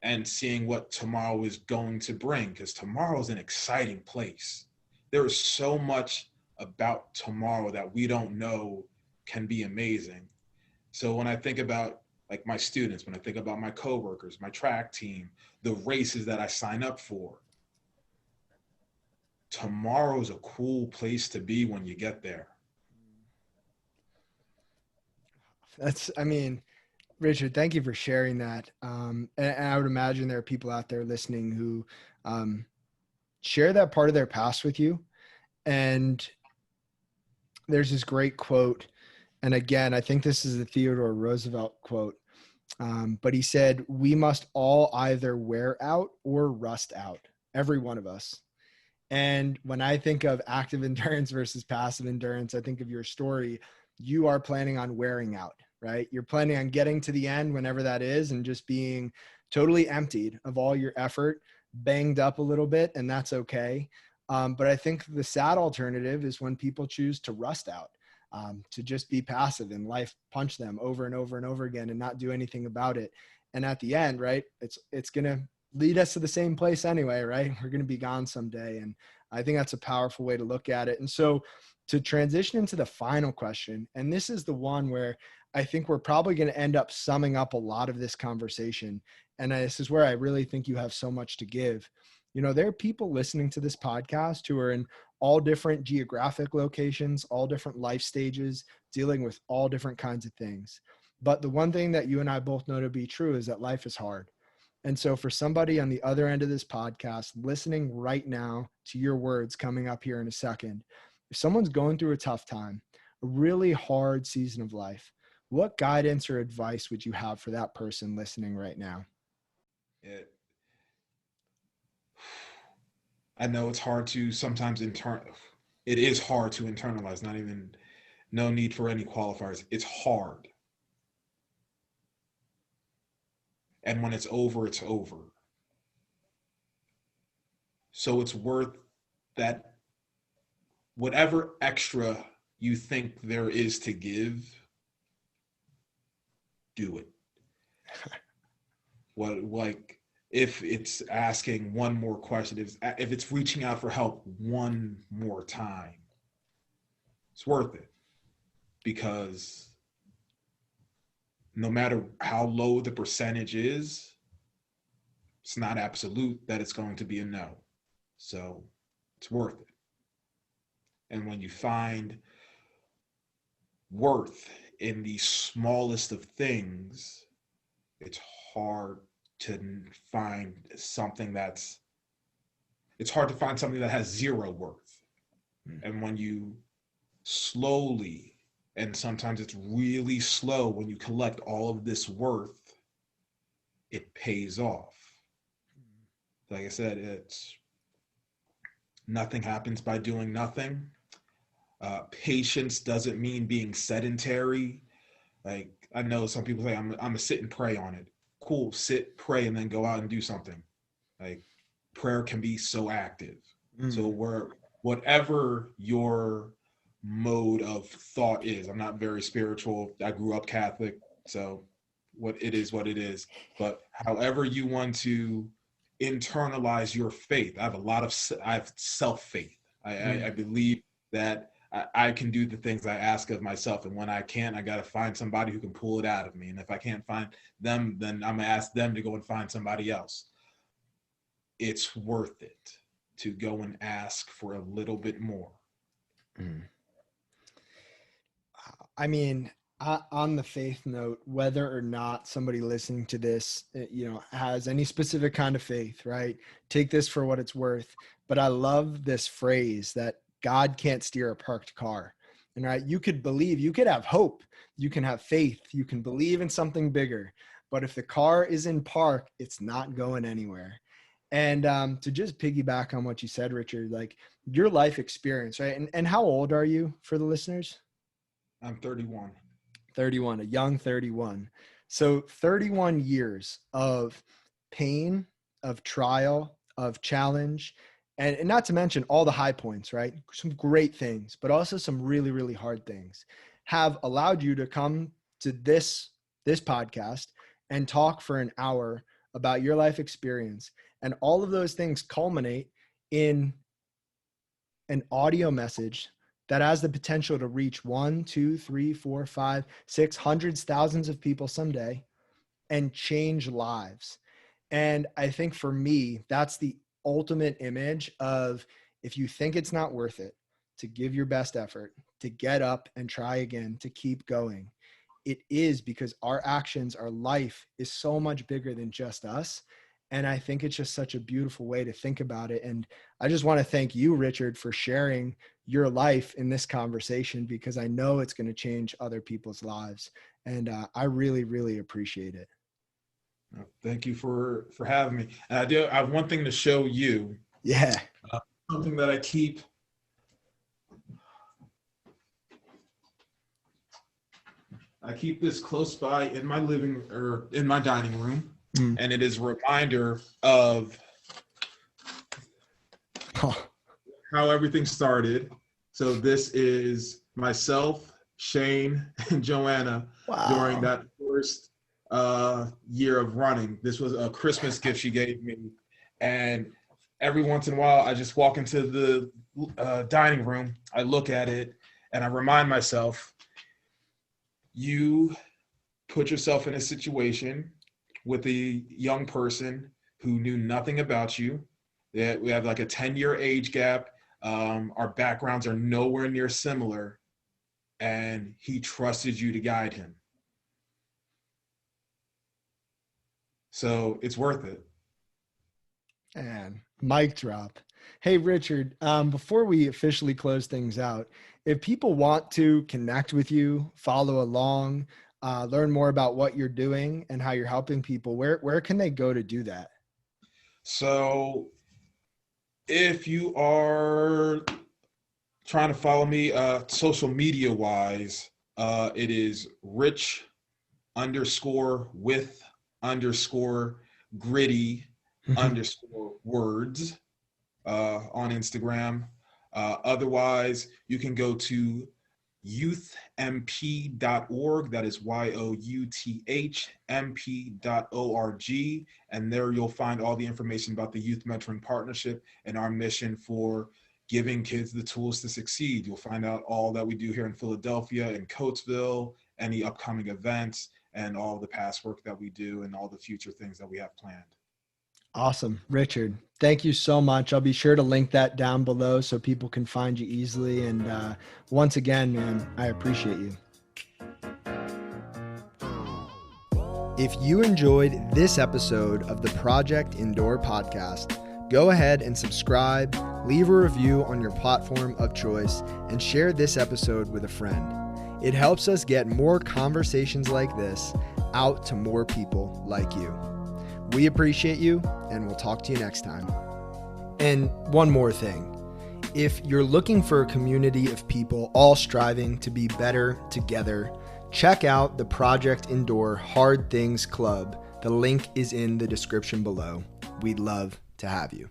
and seeing what tomorrow is going to bring, because tomorrow is an exciting place. There is so much about tomorrow that we don't know can be amazing. So when I think about like my students, when I think about my coworkers, my track team, the races that I sign up for, tomorrow's a cool place to be when you get there. I mean, Richard, thank you for sharing that. And I would imagine there are people out there listening who share that part of their past with you. And there's this great quote. And again, I think this is the Theodore Roosevelt quote. But he said, we must all either wear out or rust out, every one of us. And when I think of active endurance versus passive endurance, I think of your story. You are planning on wearing out, right? You're planning on getting to the end, whenever that is, and just being totally emptied of all your effort, banged up a little bit, and that's okay. But I think the sad alternative is when people choose to rust out, to just be passive and life punch them over and over and over again and not do anything about it. And at the end, right, it's going to lead us to the same place anyway, right? We're going to be gone someday. And I think that's a powerful way to look at it. And so to transition into the final question, and this is the one where I think we're probably going to end up summing up a lot of this conversation. And this is where I really think you have so much to give. You know, there are people listening to this podcast who are in all different geographic locations, all different life stages, dealing with all different kinds of things. But the one thing that you and I both know to be true is that life is hard. And so for somebody on the other end of this podcast, listening right now to your words coming up here in a second, if someone's going through a tough time, a really hard season of life, what guidance or advice would you have for that person listening right now? I know it's hard to sometimes it is hard to internalize, not even, no need for any qualifiers. It's hard. And when it's over, it's over. So it's worth that, whatever extra you think there is to give, do it. What, like, if it's asking one more question, if it's reaching out for help one more time, it's worth it. Because no matter how low the percentage is, it's not absolute that it's going to be a no. So it's worth it. And when you find worth in the smallest of things, it's hard to find something that has zero worth. And when you slowly, and sometimes it's really slow when you collect all of this worth, it pays off. Like I said, it's nothing happens by doing nothing. Patience doesn't mean being sedentary. Like I know some people say, I'm gonna sit and pray on it. Cool, sit, pray, and then go out and do something. Like prayer can be so active. So whatever your mode of thought is, I'm not very spiritual. I grew up Catholic, so what it is. But however you want to internalize your faith, I have self faith. I believe that I can do the things I ask of myself, and when I can't, I got to find somebody who can pull it out of me. And if I can't find them, then I'm gonna ask them to go and find somebody else. It's worth it to go and ask for a little bit more. I mean, on the faith note, whether or not somebody listening to this, has any specific kind of faith, right? Take this for what it's worth. But I love this phrase that God can't steer a parked car. And right, you could believe, you could have hope, you can have faith, you can believe in something bigger. But if the car is in park, it's not going anywhere. And to just piggyback on what you said, Richard, like your life experience, right? And how old are you for the listeners? I'm 31. 31, a young 31. So 31 years of pain, of trial, of challenge, and not to mention all the high points, right? Some great things, but also some really, really hard things have allowed you to come to this podcast and talk for an hour about your life experience. And all of those things culminate in an audio message that has the potential to reach 1, 2, 3, 4, 5, 6, hundreds, thousands of people someday and change lives. And I think for me, that's the ultimate image of, if you think it's not worth it, to give your best effort, to get up and try again, to keep going. It is, because our actions, our life is so much bigger than just us. And I think it's just such a beautiful way to think about it. And I just want to thank you, Richard, for sharing your life in this conversation, because I know it's going to change other people's lives. And I really, really appreciate it. Thank you for having me. And I have one thing to show you. Yeah. Something that I keep. I keep this close by in my in my dining room. And it is a reminder of how everything started. So this is myself, Shane, and Joanna during that first year of running. This was a Christmas gift she gave me. And every once in a while, I just walk into the dining room, I look at it, and I remind myself, you put yourself in a situation with a young person who knew nothing about you. We have like a 10-year age gap. Our backgrounds are nowhere near similar. And he trusted you to guide him. So it's worth it. And mic drop. Hey, Richard, before we officially close things out, if people want to connect with you, follow along, learn more about what you're doing and how you're helping people, where can they go to do that? So if you are trying to follow me social media wise, it is rich_with_gritty_words on Instagram. Otherwise, you can go to youthmp.org. That is youthmp.org. And there you'll find all the information about the Youth Mentoring Partnership and our mission for giving kids the tools to succeed. You'll find out all that we do here in Philadelphia and Coatesville, any upcoming events, and all the past work that we do and all the future things that we have planned. Awesome. Richard, thank you so much. I'll be sure to link that down below so people can find you easily. And once again, man, I appreciate you. If you enjoyed this episode of the Project Indoor podcast, Go ahead and subscribe, leave a review on your platform of choice, and share this episode with a friend. It helps us get more conversations like this out to more people like you. We appreciate you, and we'll talk to you next time. And one more thing. If you're looking for a community of people all striving to be better together, check out the Project Endure Hard Things Club. The link is in the description below. We'd love to have you.